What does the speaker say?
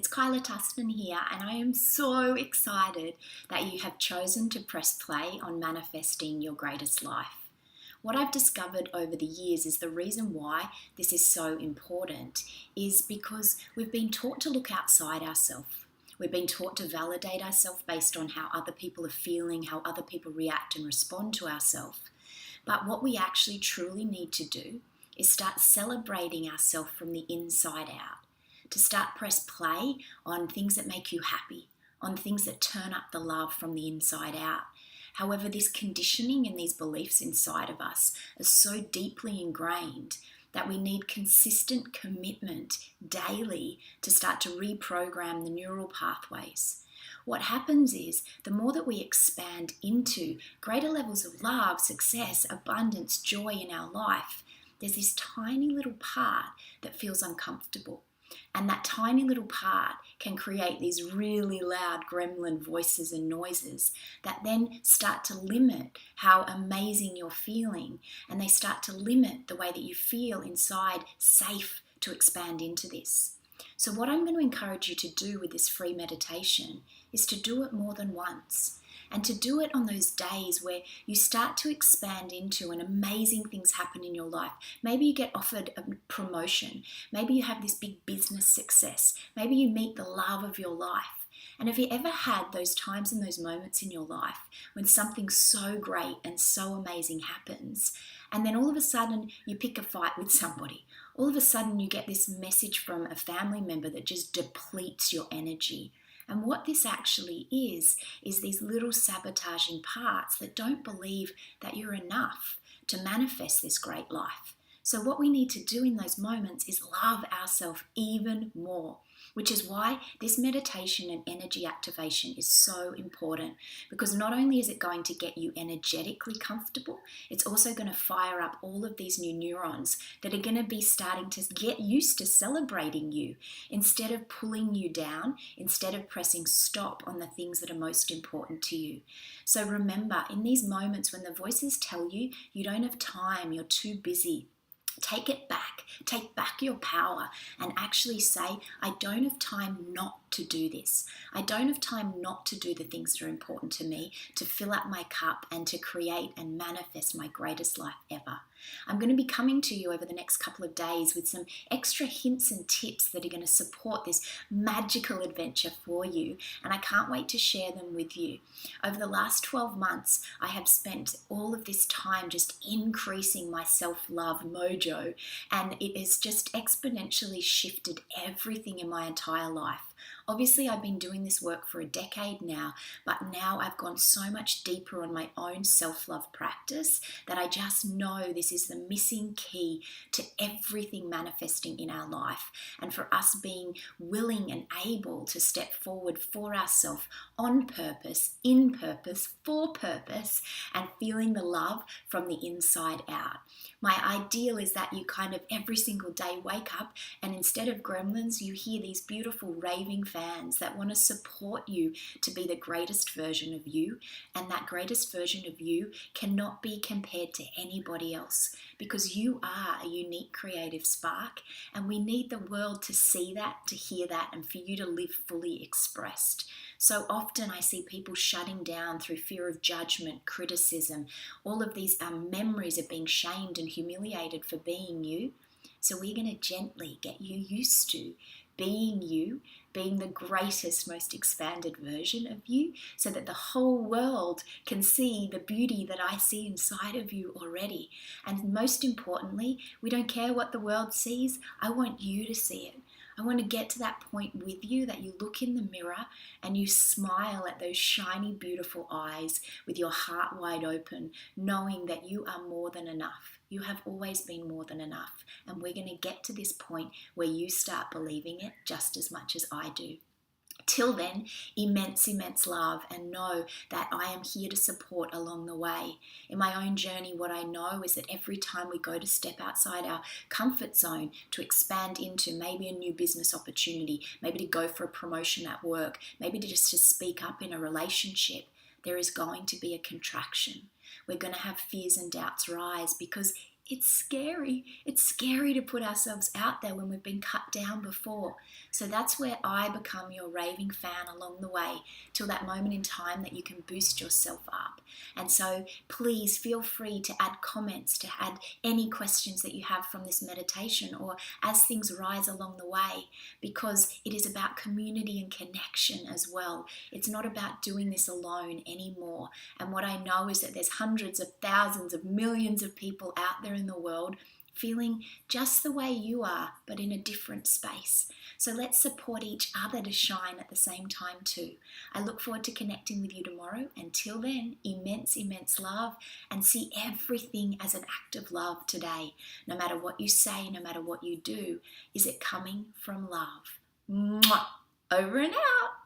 it's Kyla Tustin here, and I am so excited that you have chosen to press play on manifesting your greatest life. What I've discovered over the years is the reason why this is so important is because we've been taught to look outside ourselves. We've been taught to validate ourselves based on how other people are feeling, how other people react and respond to ourselves. But what we actually truly need to do is start celebrating ourselves from the inside out. To start press play on things that make you happy, on things that turn up the love from the inside out. However, this conditioning and these beliefs inside of us are so deeply ingrained that we need consistent commitment daily to start to reprogram the neural pathways. What happens is the more that we expand into greater levels of love, success, abundance, joy in our life, there's this tiny little part that feels uncomfortable. And that tiny little part can create these really loud gremlin voices and noises that then start to limit how amazing you're feeling. And they start to limit the way that you feel inside safe to expand into this. So what I'm going to encourage you to do with this free meditation is to do it more than once. And to do it on those days where you start to expand into and amazing things happen in your life. Maybe you get offered a promotion. Maybe you have this big business success. Maybe you meet the love of your life. And have you ever had those times and those moments in your life when something so great and so amazing happens, and then all of a sudden you pick a fight with somebody? All of a sudden you get this message from a family member that just depletes your energy. And what this actually is these little sabotaging parts that don't believe that you're enough to manifest this great life. So what we need to do in those moments is love ourselves even more, which is why this meditation and energy activation is so important, because not only is it going to get you energetically comfortable, it's also going to fire up all of these new neurons that are going to be starting to get used to celebrating you instead of pulling you down, instead of pressing stop on the things that are most important to you. So remember, in these moments when the voices tell you you don't have time, you're too busy, take it back, take back your power and actually say, I don't have time not to do this. I don't have time not to do the things that are important to me, to fill up my cup and to create and manifest my greatest life ever. I'm going to be coming to you over the next couple of days with some extra hints and tips that are going to support this magical adventure for you, and I can't wait to share them with you. Over the last 12 months, I have spent all of this time just increasing my self-love mojo, and it has just exponentially shifted everything in my entire life. Obviously, I've been doing this work for a decade now, but now I've gone so much deeper on my own self-love practice that I just know this is the missing key to everything manifesting in our life, and for us being willing and able to step forward for ourselves on purpose, in purpose, for purpose, and feeling the love from the inside out. My ideal is that you kind of every single day wake up and instead of gremlins, you hear these beautiful raving fans that want to support you to be the greatest version of you. And that greatest version of you cannot be compared to anybody else, because you are a unique creative spark, and we need the world to see that, to hear that, and for you to live fully expressed. So often I see people shutting down through fear of judgment, criticism, all of these memories of being shamed and humiliated for being you. So we're going to gently get you used to being you, being the greatest, most expanded version of you, so that the whole world can see the beauty that I see inside of you already. And most importantly, we don't care what the world sees. I want you to see it. I want to get to that point with you that you look in the mirror and you smile at those shiny, beautiful eyes with your heart wide open, knowing that you are more than enough. You have always been more than enough. And we're going to get to this point where you start believing it just as much as I do. Till then, immense, immense love, and know that I am here to support along the way. In my own journey, what I know is that every time we go to step outside our comfort zone to expand into maybe a new business opportunity, maybe to go for a promotion at work, maybe to speak up in a relationship, there is going to be a contraction. We're going to have fears and doubts rise, because it's scary. It's scary to put ourselves out there when we've been cut down before. So that's where I become your raving fan along the way till that moment in time that you can boost yourself up. And so please feel free to add comments, to add any questions that you have from this meditation or as things rise along the way, because it is about community and connection as well. It's not about doing this alone anymore. And what I know is that there's hundreds of thousands of millions of people out there in the world feeling just the way you are, but in a different space. So let's support each other to shine at the same time too. I look forward to connecting with you tomorrow. Until then, immense, immense love, and see everything as an act of love today. No matter what you say, no matter what you do, is it coming from love? Mwah! Over and out.